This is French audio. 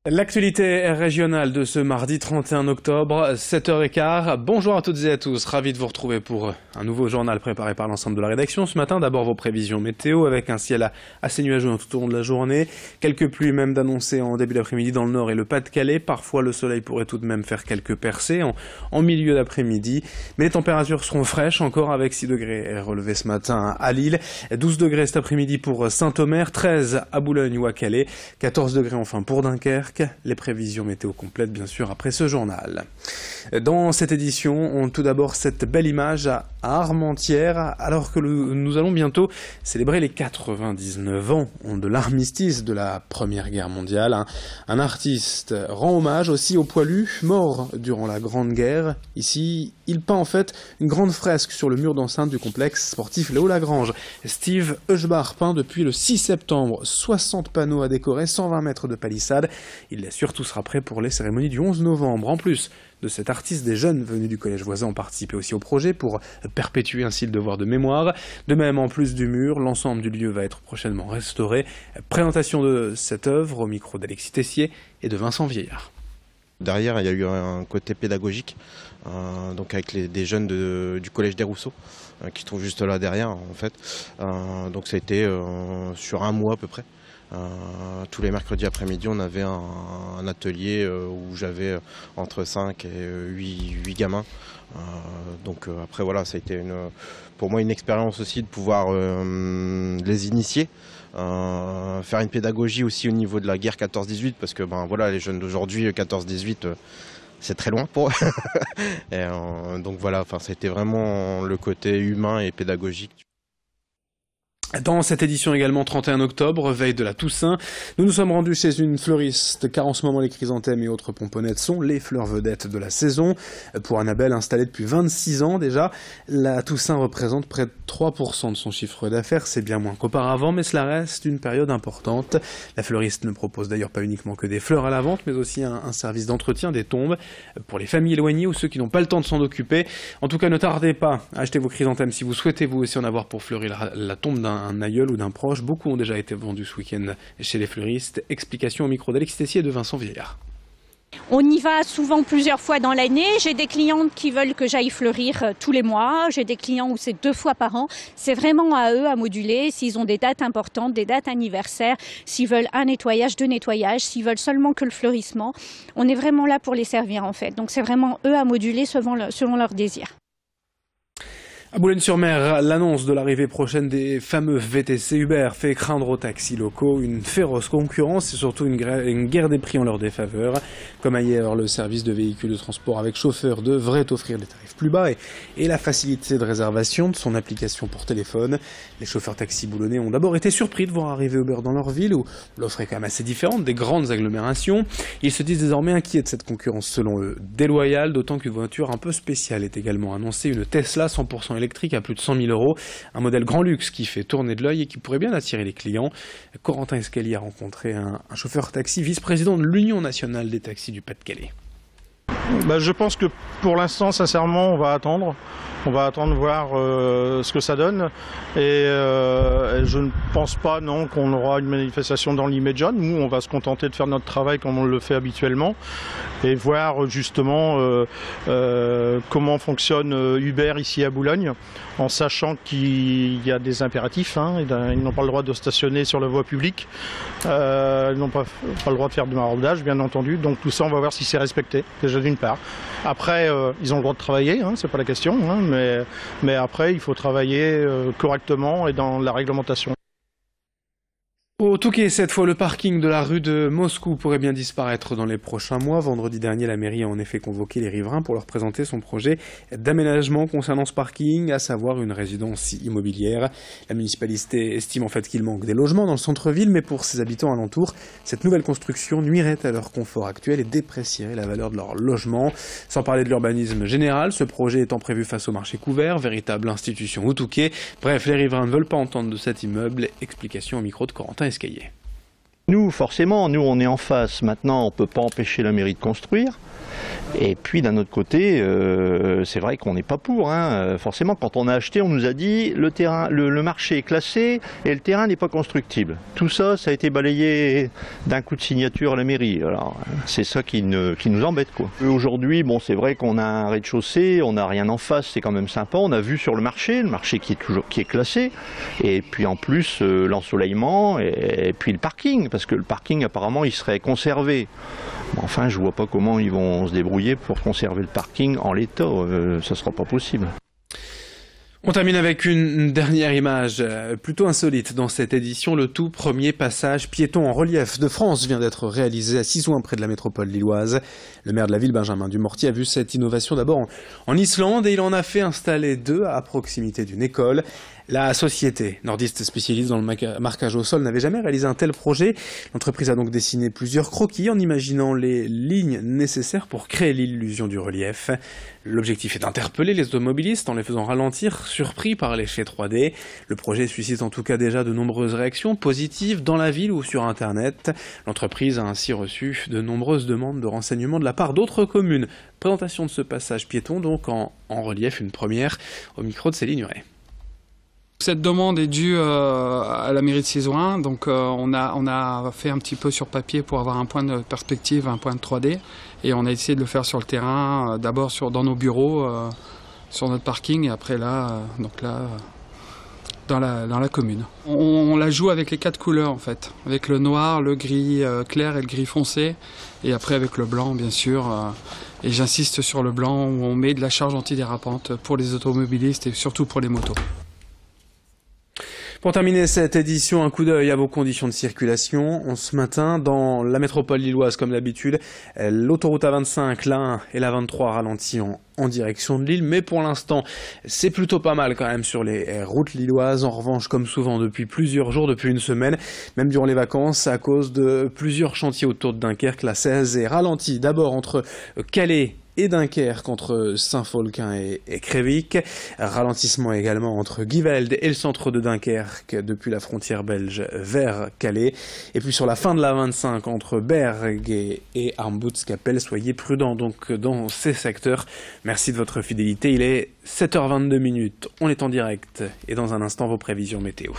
L'actualité régionale de ce mardi 31 octobre, 7h15. Bonjour à toutes et à tous, ravi de vous retrouver pour un nouveau journal préparé par l'ensemble de la rédaction. Ce matin, d'abord vos prévisions météo avec un ciel assez nuageux tout au long de la journée. Quelques pluies même d'annoncer en début d'après-midi dans le nord et le Pas-de-Calais. Parfois le soleil pourrait tout de même faire quelques percées en milieu d'après-midi. Mais les températures seront fraîches encore avec 6 degrés relevés ce matin à Lille. 12 degrés cet après-midi pour Saint-Omer, 13 à Boulogne ou à Calais, 14 degrés enfin pour Dunkerque. Les prévisions météo complètes bien sûr après ce journal. Dans cette édition, on tout d'abord cette belle image à Armentières, alors que nous allons bientôt célébrer les 99 ans de l'armistice de la Première Guerre mondiale. Un artiste rend hommage aussi aux poilus morts durant la Grande Guerre. Ici, il peint en fait une grande fresque sur le mur d'enceinte du complexe sportif Léo Lagrange. Steve Euchbach peint depuis le 6 septembre 60 panneaux à décorer, 120 mètres de palissade. Il surtout sera prêt pour les cérémonies du 11 novembre. En plus de cet artiste, des jeunes venus du collège voisin ont participé aussi au projet pour perpétuer ainsi le devoir de mémoire. De même, en plus du mur, l'ensemble du lieu va être prochainement restauré. Présentation de cette œuvre au micro d'Alexis Tessier et de Vincent Vieillard. Derrière, il y a eu un côté pédagogique, donc avec des jeunes du collège des Rousseaux, qui se trouvent juste là derrière en fait. Donc ça a été sur un mois à peu près. Tous les mercredis après-midi, on avait un atelier où j'avais entre 5 et 8 gamins. Donc après voilà, ça a été pour moi une expérience aussi de pouvoir les initier. Faire une pédagogie aussi au niveau de la guerre 14-18 parce que voilà, les jeunes d'aujourd'hui 14-18 c'est très loin pour eux. Et, donc voilà, c'était vraiment le côté humain et pédagogique. Dans cette édition également 31 octobre, veille de la Toussaint, nous nous sommes rendus chez une fleuriste car en ce moment les chrysanthèmes et autres pomponnettes sont les fleurs vedettes de la saison. Pour Annabelle, installée depuis 26 ans déjà, la Toussaint représente près de 3% de son chiffre d'affaires, c'est bien moins qu'auparavant, mais cela reste une période importante. La fleuriste ne propose d'ailleurs pas uniquement que des fleurs à la vente, mais aussi un service d'entretien des tombes pour les familles éloignées ou ceux qui n'ont pas le temps de s'en occuper. En tout cas, ne tardez pas à acheter vos chrysanthèmes si vous souhaitez vous aussi en avoir pour fleurir la tombe d'un aïeul ou d'un proche. Beaucoup ont déjà été vendus ce week-end chez les fleuristes. Explication au micro d'Alexis Tessier et de Vincent Vieillard. On y va souvent plusieurs fois dans l'année. J'ai des clientes qui veulent que j'aille fleurir tous les mois. J'ai des clients où c'est 2 fois par an. C'est vraiment à eux à moduler s'ils ont des dates importantes, des dates anniversaires, s'ils veulent un nettoyage, 2 nettoyages, s'ils veulent seulement que le fleurissement. On est vraiment là pour les servir en fait. Donc c'est vraiment eux à moduler selon leurs désirs. À Boulogne-sur-Mer, l'annonce de l'arrivée prochaine des fameux VTC Uber fait craindre aux taxis locaux une féroce concurrence et surtout une guerre des prix en leur défaveur. Comme ailleurs, le service de véhicules de transport avec chauffeur devrait offrir des tarifs plus bas et la facilité de réservation de son application pour téléphone. Les chauffeurs taxis boulonnais ont d'abord été surpris de voir arriver Uber dans leur ville où l'offre est quand même assez différente des grandes agglomérations. Ils se disent désormais inquiets de cette concurrence selon eux déloyale, d'autant qu'une voiture un peu spéciale est également annoncée, une Tesla 100% électrique à plus de 100 000 €, un modèle grand luxe qui fait tourner de l'œil et qui pourrait bien attirer les clients. Corentin Escalier a rencontré un chauffeur taxi, vice-président de l'Union nationale des taxis du Pas-de-Calais. Je pense que pour l'instant, sincèrement, on va attendre. On va attendre voir ce que ça donne. Et je ne pense pas non qu'on aura une manifestation dans l'immédiat. Nous, on va se contenter de faire notre travail comme on le fait habituellement et voir justement comment fonctionne Uber ici à Boulogne, en sachant qu'il y a des impératifs. Ils n'ont pas le droit de stationner sur la voie publique. Ils n'ont pas le droit de faire du maraudage, bien entendu. Donc tout ça, on va voir si c'est respecté, déjà d'une part. Après, ils ont le droit de travailler, c'est pas la question, mais après, il faut travailler correctement et dans la réglementation. Au Touquet, cette fois, le parking de la rue de Moscou pourrait bien disparaître dans les prochains mois. Vendredi dernier, la mairie a en effet convoqué les riverains pour leur présenter son projet d'aménagement concernant ce parking, à savoir une résidence immobilière. La municipalité estime en fait qu'il manque des logements dans le centre-ville, mais pour ses habitants alentours, cette nouvelle construction nuirait à leur confort actuel et déprécierait la valeur de leur logement. Sans parler de l'urbanisme général, ce projet étant prévu face au marché couvert, véritable institution au Touquet. Bref, les riverains ne veulent pas entendre de cet immeuble. Explication au micro de Corentin Escalier. nous, forcément, nous on est en face. Maintenant, on ne peut pas empêcher la mairie de construire. Et puis d'un autre côté, c'est vrai qu'on n'est pas pour. Forcément, quand on a acheté, on nous a dit le marché est classé et le terrain n'est pas constructible. Tout ça, ça a été balayé d'un coup de signature à la mairie. Alors, c'est ça qui nous embête, quoi. Aujourd'hui, bon, c'est vrai qu'on a un rez-de-chaussée, on n'a rien en face, c'est quand même sympa. On a vu sur le marché qui est classé. Et puis en plus, l'ensoleillement et puis le parking, parce que le parking, apparemment, il serait conservé. Enfin, je vois pas comment ils vont se débrouiller pour conserver le parking en l'état. Ça sera pas possible. On termine avec une dernière image plutôt insolite dans cette édition. Le tout premier passage piéton en relief de France vient d'être réalisé à Sizouin, près de la métropole lilloise. Le maire de la ville, Benjamin Dumortier, a vu cette innovation d'abord en Islande et il en a fait installer 2 à proximité d'une école. La société nordiste spécialiste dans le marquage au sol n'avait jamais réalisé un tel projet. L'entreprise a donc dessiné plusieurs croquis en imaginant les lignes nécessaires pour créer l'illusion du relief. L'objectif est d'interpeller les automobilistes en les faisant ralentir, surpris par l'effet 3D. Le projet suscite en tout cas déjà de nombreuses réactions positives dans la ville ou sur Internet. L'entreprise a ainsi reçu de nombreuses demandes de renseignements de la part d'autres communes. Présentation de ce passage piéton donc en relief, une première, au micro de Céline Huret. Cette demande est due à la mairie de Sizouin, donc on a fait un petit peu sur papier pour avoir un point de perspective, un point de 3D, et on a essayé de le faire sur le terrain, d'abord dans nos bureaux, sur notre parking, et après là, dans la commune. On la joue avec les 4 couleurs en fait, avec le noir, le gris clair et le gris foncé, et après avec le blanc bien sûr. Et j'insiste sur le blanc où on met de la charge antidérapante pour les automobilistes et surtout pour les motos. Pour terminer cette édition, un coup d'œil à vos conditions de circulation. Ce matin, dans la métropole lilloise, comme d'habitude, l'autoroute A25, la 1 et la 23 ralentis en direction de Lille. Mais pour l'instant, c'est plutôt pas mal quand même sur les routes lilloises. En revanche, comme souvent depuis plusieurs jours, depuis une semaine, même durant les vacances, à cause de plusieurs chantiers autour de Dunkerque, la 16 est ralentie. D'abord entre Calais et Dunkerque, entre Saint-Folquin et Crévic. Ralentissement également entre Givelde et le centre de Dunkerque depuis la frontière belge vers Calais. Et puis sur la fin de la 25 entre Berg et Armbouts-Capelle, soyez prudents donc dans ces secteurs. Merci de votre fidélité. Il est 7h22. On est en direct et dans un instant vos prévisions météo.